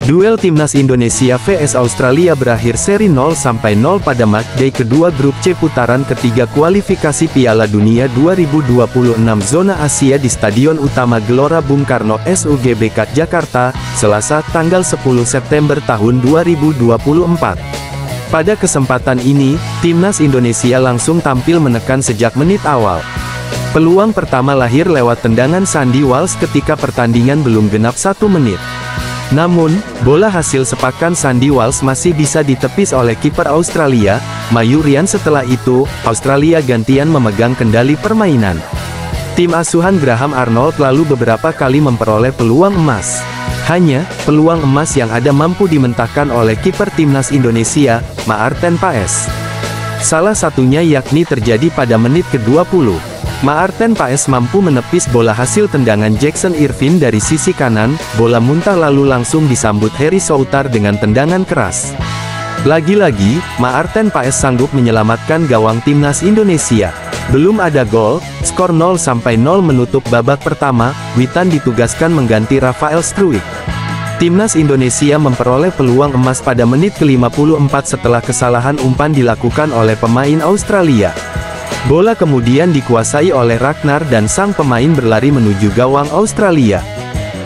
Duel Timnas Indonesia vs Australia berakhir seri 0-0 pada matchday kedua grup C putaran ketiga kualifikasi Piala Dunia 2026 zona Asia di Stadion Utama Gelora Bung Karno SUGBK Jakarta, Selasa, tanggal 10 September tahun 2024. Pada kesempatan ini, Timnas Indonesia langsung tampil menekan sejak menit awal. Peluang pertama lahir lewat tendangan Sandy Walsh ketika pertandingan belum genap 1 menit. Namun, bola hasil sepakan Sandy Walsh masih bisa ditepis oleh kiper Australia, Mayurian. Setelah itu, Australia gantian memegang kendali permainan. Tim asuhan Graham Arnold lalu beberapa kali memperoleh peluang emas. Hanya, peluang emas yang ada mampu dimentahkan oleh kiper Timnas Indonesia, Maarten Paes. Salah satunya yakni terjadi pada menit ke-20. Maarten Paes mampu menepis bola hasil tendangan Jackson Irvine dari sisi kanan, bola muntah lalu langsung disambut Heri Soutar dengan tendangan keras. Lagi-lagi, Maarten Paes sanggup menyelamatkan gawang Timnas Indonesia. Belum ada gol, skor 0-0 menutup babak pertama. Witan ditugaskan mengganti Rafael Struijk. Timnas Indonesia memperoleh peluang emas pada menit ke-54 setelah kesalahan umpan dilakukan oleh pemain Australia. Bola kemudian dikuasai oleh Ragnar dan sang pemain berlari menuju gawang Australia.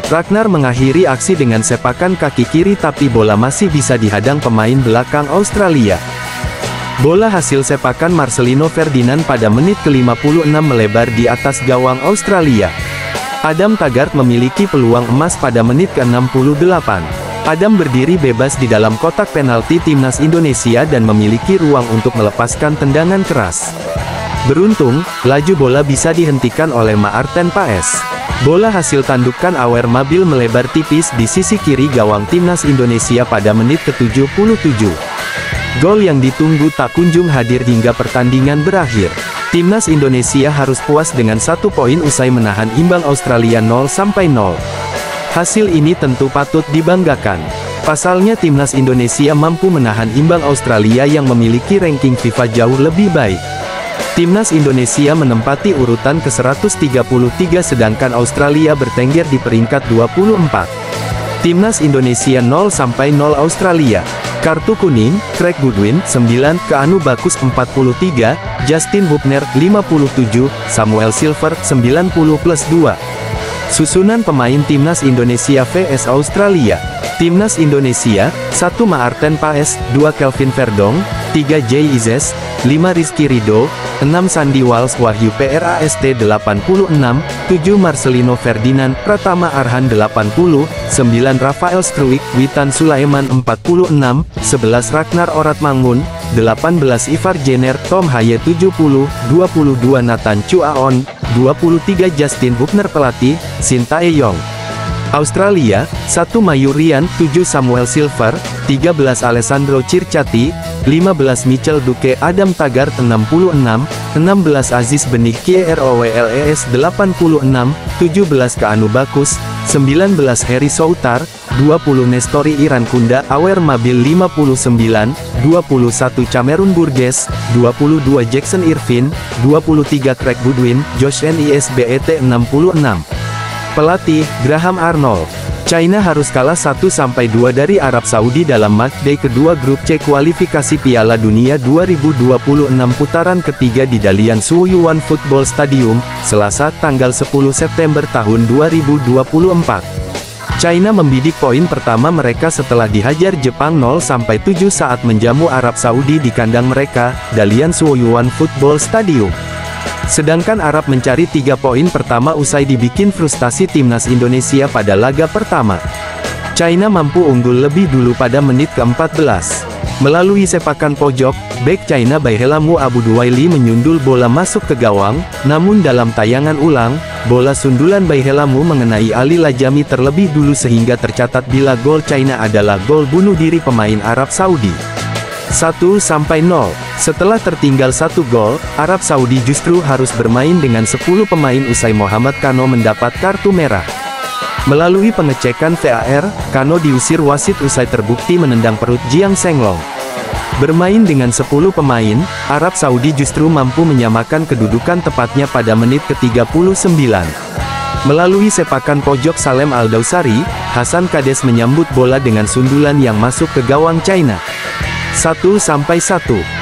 Ragnar mengakhiri aksi dengan sepakan kaki kiri tapi bola masih bisa dihadang pemain belakang Australia. Bola hasil sepakan Marcelino Ferdinand pada menit ke-56 melebar di atas gawang Australia. Adam Taggart memiliki peluang emas pada menit ke-68. Adam berdiri bebas di dalam kotak penalti Timnas Indonesia dan memiliki ruang untuk melepaskan tendangan keras. Beruntung, laju bola bisa dihentikan oleh Maarten Paes. Bola hasil tandukan Awer Mabil melebar tipis di sisi kiri gawang Timnas Indonesia pada menit ke-77. Gol yang ditunggu tak kunjung hadir hingga pertandingan berakhir. Timnas Indonesia harus puas dengan 1 poin usai menahan imbang Australia 0-0. Hasil ini tentu patut dibanggakan. Pasalnya Timnas Indonesia mampu menahan imbang Australia yang memiliki ranking FIFA jauh lebih baik. Timnas Indonesia menempati urutan ke-133 sedangkan Australia bertengger di peringkat 24. Timnas Indonesia 0-0 Australia. Kartu kuning, Craig Goodwin, 9, Keanu Bagus 43, Justin Hubner, 57, Samuel Silver, 90+2. Susunan pemain Timnas Indonesia vs Australia. Timnas Indonesia, 1 Maarten Paes, 2 Kelvin Verdong, 3 Jay Izes, 5 Rizky Ridho, 6 Sandy Walsh Wahyu Prast 86, 7 Marcelino Ferdinand, Pratama Arhan 80, 9 Rafael Struijk, Witan Sulaiman 46, 11 Ragnar Oratmangun, 18 Ivar Jenner, Tom Haye 70, 22 Nathan Chuaon, 23 Justin Hubner Pelatih, Shin Tae-yong. Australia, 1 Mayurian, 7 Samuel Silver, 13 Alessandro Circati, 15 Michel Duque, Adam Taggart 66, 16 Aziz Benih Krowles 86, 17 Keanu Bagus, 19 Heri Soutar, 20 Nestori Irankunda, Awer Mabil 59, 21 Cameron Burgess, 22 Jackson Irvine, 23 Craig Goodwin, Josh Nisbet 66. Pelatih, Graham Arnold. China harus kalah 1-2 dari Arab Saudi dalam matchday kedua grup C kualifikasi Piala Dunia 2026 putaran ketiga di Dalian Suoyuan Football Stadium, Selasa, tanggal 10 September tahun 2024. China membidik poin pertama mereka setelah dihajar Jepang 0-7 saat menjamu Arab Saudi di kandang mereka, Dalian Suoyuan Football Stadium. Sedangkan Arab mencari 3 poin pertama usai dibikin frustasi Timnas Indonesia pada laga pertama. China mampu unggul lebih dulu pada menit ke-14. Melalui sepakan pojok, bek China Baihelamu Abuduwaili menyundul bola masuk ke gawang, namun dalam tayangan ulang, bola sundulan Baihelamu mengenai Ali Lajami terlebih dulu sehingga tercatat bila gol China adalah gol bunuh diri pemain Arab Saudi. 1-0. Setelah tertinggal 1 gol, Arab Saudi justru harus bermain dengan 10 pemain usai Mohamed Kano mendapat kartu merah. Melalui pengecekan VAR, Kano diusir wasit usai terbukti menendang perut Jiang Senglong. Bermain dengan 10 pemain, Arab Saudi justru mampu menyamakan kedudukan tepatnya pada menit ke-39. Melalui sepakan pojok Salem Al-Dawsari, Hasan Kades menyambut bola dengan sundulan yang masuk ke gawang China. 1-1.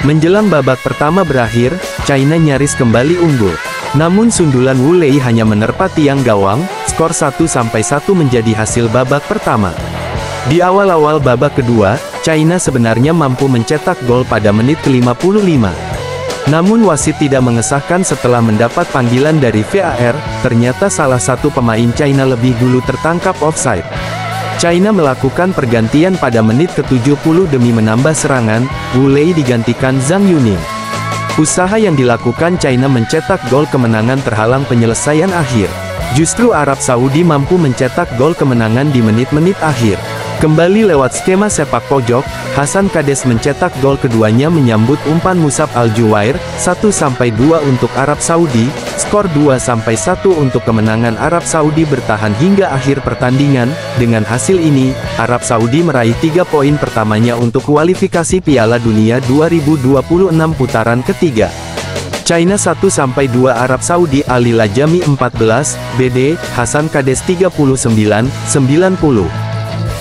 Menjelang babak pertama berakhir, China nyaris kembali unggul. Namun sundulan Wu Lei hanya menerpa tiang gawang, skor 1-1 menjadi hasil babak pertama. Di awal-awal babak kedua, China sebenarnya mampu mencetak gol pada menit ke-55. Namun wasit tidak mengesahkan setelah mendapat panggilan dari VAR, ternyata salah satu pemain China lebih dulu tertangkap offside. China melakukan pergantian pada menit ke-70 demi menambah serangan, Wu Lei digantikan Zhang Yuning. Usaha yang dilakukan China mencetak gol kemenangan terhalang penyelesaian akhir. Justru Arab Saudi mampu mencetak gol kemenangan di menit-menit akhir. Kembali lewat skema sepak pojok, Hasan Kades mencetak gol keduanya menyambut umpan Musab Al-Juwair, 1-2 untuk Arab Saudi, skor 2-1 untuk kemenangan Arab Saudi bertahan hingga akhir pertandingan. Dengan hasil ini, Arab Saudi meraih 3 poin pertamanya untuk kualifikasi Piala Dunia 2026 putaran ketiga. China 1-2 Arab Saudi Ali Lajami 14, BD, Hasan Kades 39, 90.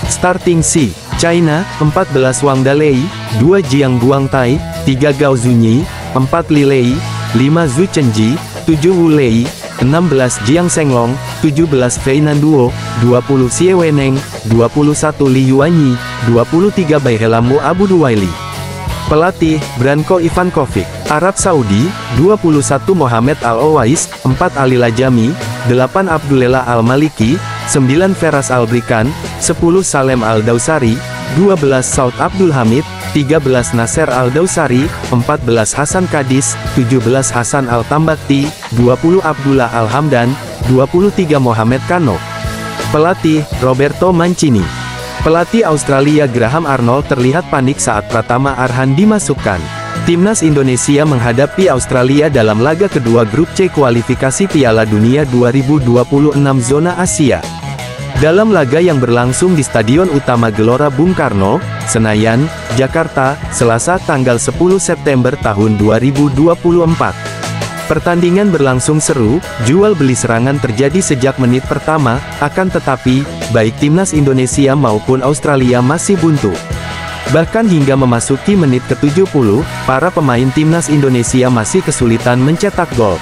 Starting C, China, 14 Wang Dalei, 2 Jiang Guangtai, 3 Gao Zunyi, 4 Li Lei, 5 Zhu Chenji, 7 Wu Lei, 16 Jiang Shenglong, 17 Fei Nanduo, 20 Xie Weneng, 21 Li Yuanyi, 23 Baihelamu Abu Duwaili. Pelatih, Branko Ivankovic. Arab Saudi, 21 Mohamed Al-Owais, 4 Ali Lajami, 8 Abdullah Al-Maliki, 9 Feras Al-Brikan, 10 Salem Al-Dausari, 12 Saud Abdul Hamid, 13 Nasser Al-Dausari, 14 Hasan Kadis, 17 Hasan Al-Tambakti, 20 Abdullah Al-Hamdan, 23 Mohamed Kano. Pelatih, Roberto Mancini. Pelatih Australia Graham Arnold terlihat panik saat Pratama Arhan dimasukkan. Timnas Indonesia menghadapi Australia dalam laga kedua grup C kualifikasi Piala Dunia 2026 zona Asia. Dalam laga yang berlangsung di Stadion Utama Gelora Bung Karno, Senayan, Jakarta, Selasa tanggal 10 September tahun 2024. Pertandingan berlangsung seru, jual beli serangan terjadi sejak menit pertama, akan tetapi, baik Timnas Indonesia maupun Australia masih buntu. Bahkan hingga memasuki menit ke-70, para pemain Timnas Indonesia masih kesulitan mencetak gol.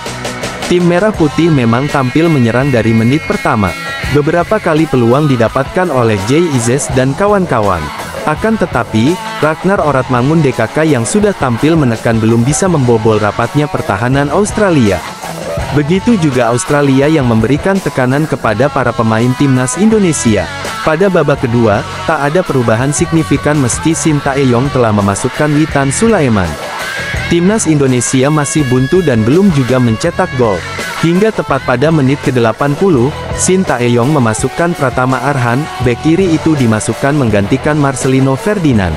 Tim Merah Putih memang tampil menyerang dari menit pertama. Beberapa kali peluang didapatkan oleh Jay Izes dan kawan-kawan. Akan tetapi, Ragnar Oratmangun DKK yang sudah tampil menekan belum bisa membobol rapatnya pertahanan Australia. Begitu juga Australia yang memberikan tekanan kepada para pemain Timnas Indonesia. Pada babak kedua, tak ada perubahan signifikan meski Shin Tae-yong telah memasukkan Witan Sulaiman. Timnas Indonesia masih buntu dan belum juga mencetak gol. Hingga tepat pada menit ke-80, Shin Tae-yong memasukkan Pratama Arhan, bek kiri itu dimasukkan menggantikan Marcelino Ferdinand.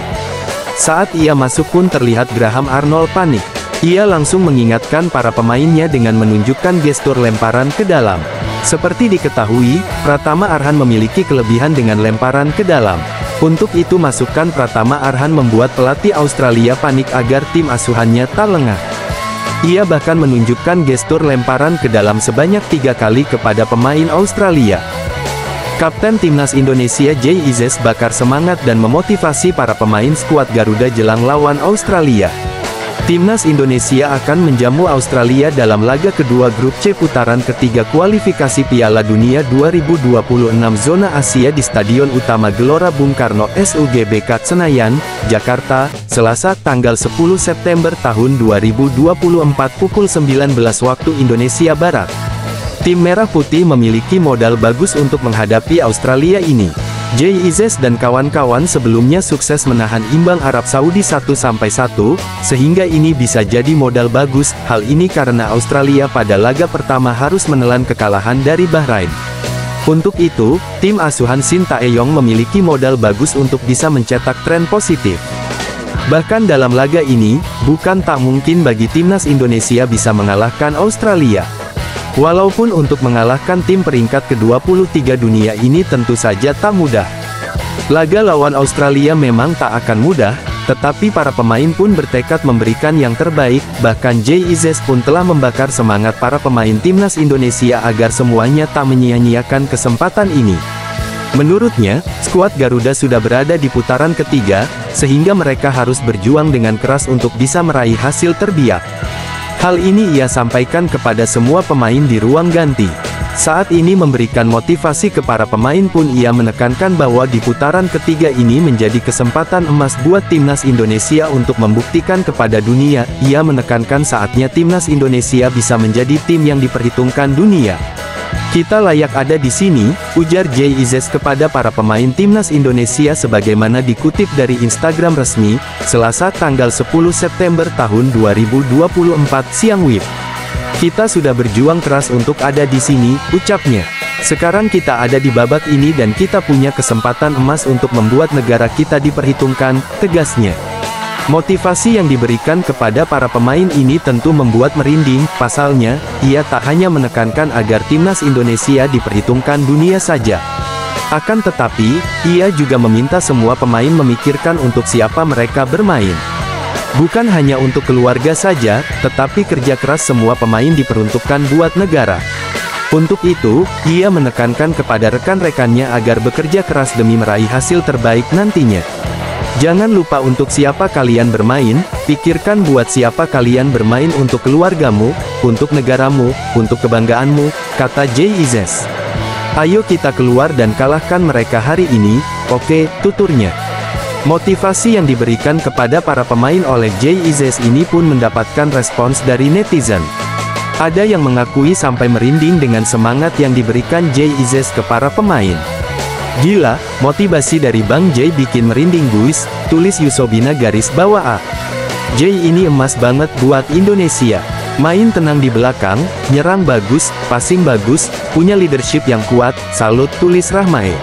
Saat ia masuk pun terlihat Graham Arnold panik. Ia langsung mengingatkan para pemainnya dengan menunjukkan gestur lemparan ke dalam. Seperti diketahui, Pratama Arhan memiliki kelebihan dengan lemparan ke dalam. Untuk itu masukan Pratama Arhan membuat pelatih Australia panik agar tim asuhannya tak lengah. Ia bahkan menunjukkan gestur lemparan ke dalam sebanyak 3 kali kepada pemain Australia. Kapten Timnas Indonesia Jay Izes bakar semangat dan memotivasi para pemain skuad Garuda jelang lawan Australia. Timnas Indonesia akan menjamu Australia dalam laga kedua grup C putaran ketiga kualifikasi Piala Dunia 2026 zona Asia di Stadion Utama Gelora Bung Karno SUGBK Senayan, Jakarta, Selasa tanggal 10 September tahun 2024 pukul 19 waktu Indonesia Barat. Tim Merah Putih memiliki modal bagus untuk menghadapi Australia ini. Jay Izes dan kawan-kawan sebelumnya sukses menahan imbang Arab Saudi 1-1, sehingga ini bisa jadi modal bagus. Hal ini karena Australia pada laga pertama harus menelan kekalahan dari Bahrain. Untuk itu, tim asuhan Shin Tae-yong memiliki modal bagus untuk bisa mencetak tren positif. Bahkan dalam laga ini, bukan tak mungkin bagi Timnas Indonesia bisa mengalahkan Australia. Walaupun untuk mengalahkan tim peringkat ke-23 dunia ini tentu saja tak mudah. Laga lawan Australia memang tak akan mudah, tetapi para pemain pun bertekad memberikan yang terbaik, bahkan Jay Izes pun telah membakar semangat para pemain Timnas Indonesia agar semuanya tak menyia-nyiakan kesempatan ini. Menurutnya, skuad Garuda sudah berada di putaran ketiga, sehingga mereka harus berjuang dengan keras untuk bisa meraih hasil terbaik. Hal ini ia sampaikan kepada semua pemain di ruang ganti. Saat ini memberikan motivasi ke para pemain pun ia menekankan bahwa di putaran ketiga ini menjadi kesempatan emas buat timnas Indonesia untuk membuktikan kepada dunia. Ia menekankan saatnya timnas Indonesia bisa menjadi tim yang diperhitungkan dunia. Kita layak ada di sini, ujar Jay Izzes kepada para pemain timnas Indonesia sebagaimana dikutip dari Instagram resmi, Selasa tanggal 10 September tahun 2024 siang WIB. Kita sudah berjuang keras untuk ada di sini, ucapnya. Sekarang kita ada di babak ini dan kita punya kesempatan emas untuk membuat negara kita diperhitungkan, tegasnya. Motivasi yang diberikan kepada para pemain ini tentu membuat merinding. Pasalnya, ia tak hanya menekankan agar timnas Indonesia diperhitungkan dunia saja. Akan tetapi, ia juga meminta semua pemain memikirkan untuk siapa mereka bermain. Bukan hanya untuk keluarga saja, tetapi kerja keras semua pemain diperuntukkan buat negara. Untuk itu, ia menekankan kepada rekan-rekannya agar bekerja keras demi meraih hasil terbaik nantinya. Jangan lupa untuk siapa kalian bermain, pikirkan buat siapa kalian bermain untuk keluargamu, untuk negaramu, untuk kebanggaanmu, kata Jay Izzes. Ayo kita keluar dan kalahkan mereka hari ini, oke, tuturnya. Motivasi yang diberikan kepada para pemain oleh Jay Izzes ini pun mendapatkan respons dari netizen. Ada yang mengakui sampai merinding dengan semangat yang diberikan Jay Izzes ke para pemain. Gila, motivasi dari Bang Jay bikin merinding guys, tulis Yusobina _A. Jay ini emas banget buat Indonesia. Main tenang di belakang, nyerang bagus, passing bagus, punya leadership yang kuat, salut, tulis Rahmae.